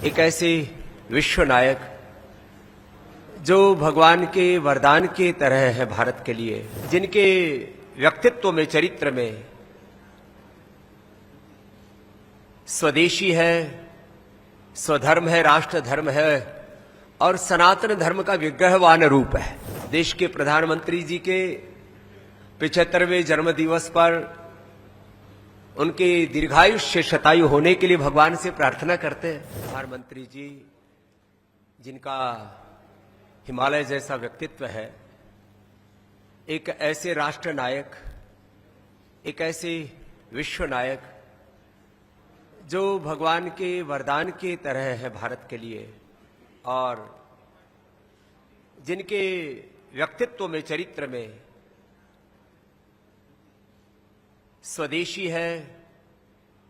एक ऐसे विश्व नायक जो भगवान के वरदान की तरह है भारत के लिए, जिनके व्यक्तित्व में, चरित्र में स्वदेशी है, स्वधर्म है, राष्ट्र धर्म है और सनातन धर्म का विग्रहवान रूप है। देश के प्रधानमंत्री जी के 75वें जन्म दिवस पर उनके दीर्घायुष्य शतायु होने के लिए भगवान से प्रार्थना करते हैं। प्रधानमंत्री जी जिनका हिमालय जैसा व्यक्तित्व है, एक ऐसे राष्ट्र नायक, एक ऐसे विश्व नायक जो भगवान के वरदान की तरह है भारत के लिए और जिनके व्यक्तित्व में, चरित्र में स्वदेशी है,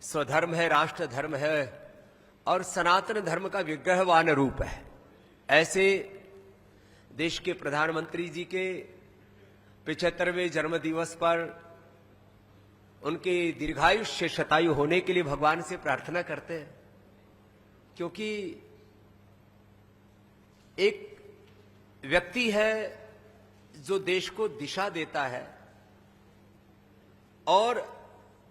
स्वधर्म है, राष्ट्र धर्म है और सनातन धर्म का विग्रहवान रूप है। ऐसे देश के प्रधानमंत्री जी के 75वें जन्म दिवस पर उनके दीर्घायुष्य शतायु होने के लिए भगवान से प्रार्थना करते हैं, क्योंकि एक व्यक्ति है जो देश को दिशा देता है और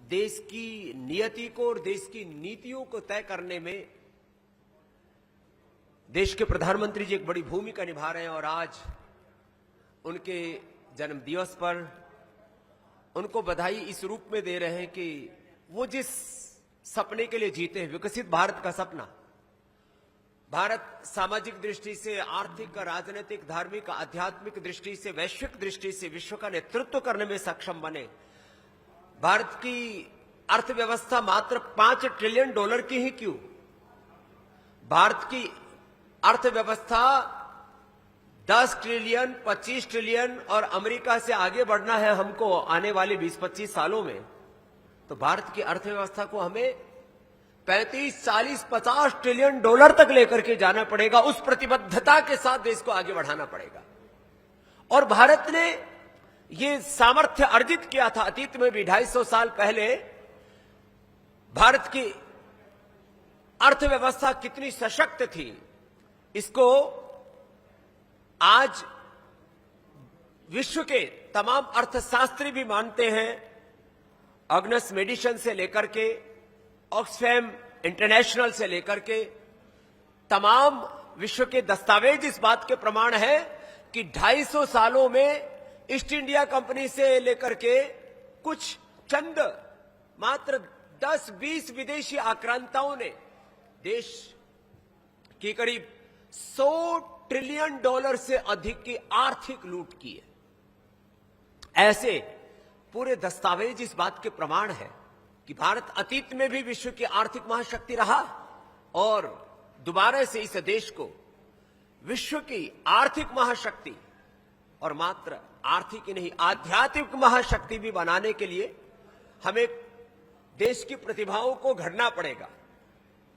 देश की नियति को और देश की नीतियों को तय करने में देश के प्रधानमंत्री जी एक बड़ी भूमिका निभा रहे हैं। और आज उनके जन्म दिवस पर उनको बधाई इस रूप में दे रहे हैं कि वो जिस सपने के लिए जीते हैं, विकसित भारत का सपना, भारत सामाजिक दृष्टि से, आर्थिक, राजनीतिक, धार्मिक, आध्यात्मिक दृष्टि से, वैश्विक दृष्टि से विश्व का नेतृत्व करने में सक्षम बने। भारत की अर्थव्यवस्था मात्र $5 ट्रिलियन की ही क्यों, भारत की अर्थव्यवस्था 10 ट्रिलियन, 25 ट्रिलियन और अमेरिका से आगे बढ़ना है हमको आने वाले 20-25 सालों में, तो भारत की अर्थव्यवस्था को हमें 35, 40, 50 ट्रिलियन डॉलर तक लेकर के जाना पड़ेगा। उस प्रतिबद्धता के साथ देश को आगे बढ़ाना पड़ेगा। और भारत ने ये सामर्थ्य अर्जित किया था अतीत में भी। 250 साल पहले भारत की अर्थव्यवस्था कितनी सशक्त थी, इसको आज विश्व के तमाम अर्थशास्त्री भी मानते हैं। अग्नस मेडिसन से लेकर के, ऑक्सफैम इंटरनेशनल से लेकर के तमाम विश्व के दस्तावेज इस बात के प्रमाण है कि 250 सालों में ईस्ट इंडिया कंपनी से लेकर के कुछ चंद मात्र 10-20 विदेशी आक्रांताओं ने देश की करीब $100 ट्रिलियन से अधिक की आर्थिक लूट की है। ऐसे पूरे दस्तावेज इस बात के प्रमाण है कि भारत अतीत में भी विश्व की आर्थिक महाशक्ति रहा और दोबारा से इस देश को विश्व की आर्थिक महाशक्ति और मात्र आर्थिक ही नहीं, आध्यात्मिक महाशक्ति भी बनाने के लिए हमें देश की प्रतिभाओं को घड़ना पड़ेगा।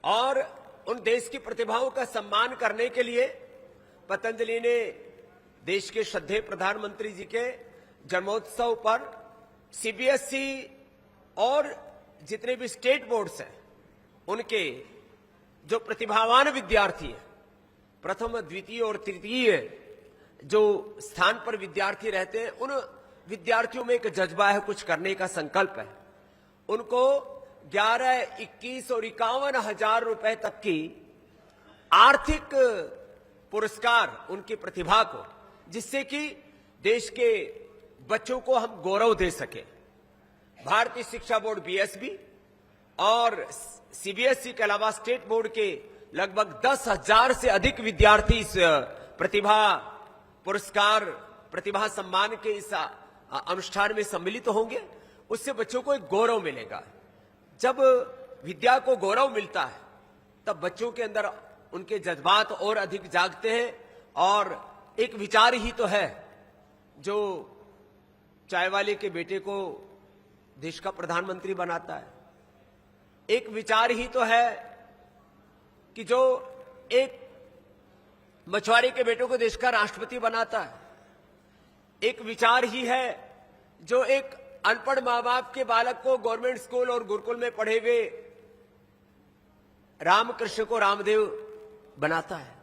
और उन देश की प्रतिभाओं का सम्मान करने के लिए पतंजलि ने देश के श्रद्धेय प्रधानमंत्री जी के जन्मोत्सव पर सीबीएसई और जितने भी स्टेट बोर्ड्स हैं, उनके जो प्रतिभावान विद्यार्थी हैं, प्रथम, द्वितीय और तृतीय जो स्थान पर विद्यार्थी रहते हैं, उन विद्यार्थियों में एक जज्बा है, कुछ करने का संकल्प है। उनको 11, 21 और 51 हजार रुपए तक की आर्थिक पुरस्कार उनकी प्रतिभा को, जिससे कि देश के बच्चों को हम गौरव दे सके। भारतीय शिक्षा बोर्ड बीएसबी और सीबीएसई के अलावा स्टेट बोर्ड के लगभग 10,000 से अधिक विद्यार्थी इस प्रतिभा पुरस्कार, प्रतिभा सम्मान के इस अनुष्ठान में सम्मिलित होंगे। उससे बच्चों को एक गौरव मिलेगा। जब विद्या को गौरव मिलता है तब बच्चों के अंदर उनके जज्बात और अधिक जागते हैं। और एक विचार ही तो है जो चाय वाले के बेटे को देश का प्रधानमंत्री बनाता है। एक विचार ही तो है कि जो एक मछुआरे के बेटों को देश का राष्ट्रपति बनाता है। एक विचार ही है जो एक अनपढ़ मां बाप के बालक को गवर्नमेंट स्कूल और गुरुकुल में पढ़े हुए रामकृष्ण को रामदेव बनाता है,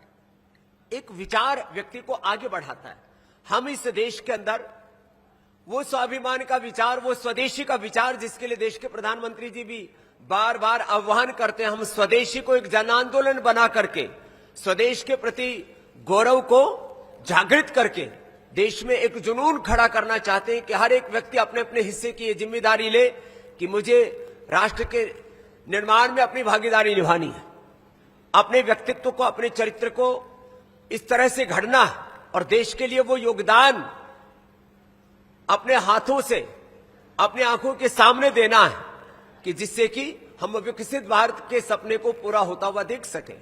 एक विचार व्यक्ति को आगे बढ़ाता है। हम इस देश के अंदर वो स्वाभिमान का विचार, वो स्वदेशी का विचार जिसके लिए देश के प्रधानमंत्री जी भी बार बार आह्वान करते हैं, हम स्वदेशी को एक जन आंदोलन बना करके स्वदेश के प्रति गौरव को जागृत करके देश में एक जुनून खड़ा करना चाहते हैं कि हर एक व्यक्ति अपने अपने हिस्से की ये जिम्मेदारी ले कि मुझे राष्ट्र के निर्माण में अपनी भागीदारी निभानी है, अपने व्यक्तित्व को, अपने चरित्र को इस तरह से घड़ना है और देश के लिए वो योगदान अपने हाथों से, अपने आंखों के सामने देना है कि जिससे कि हम विकसित भारत के सपने को पूरा होता हुआ देख सकें।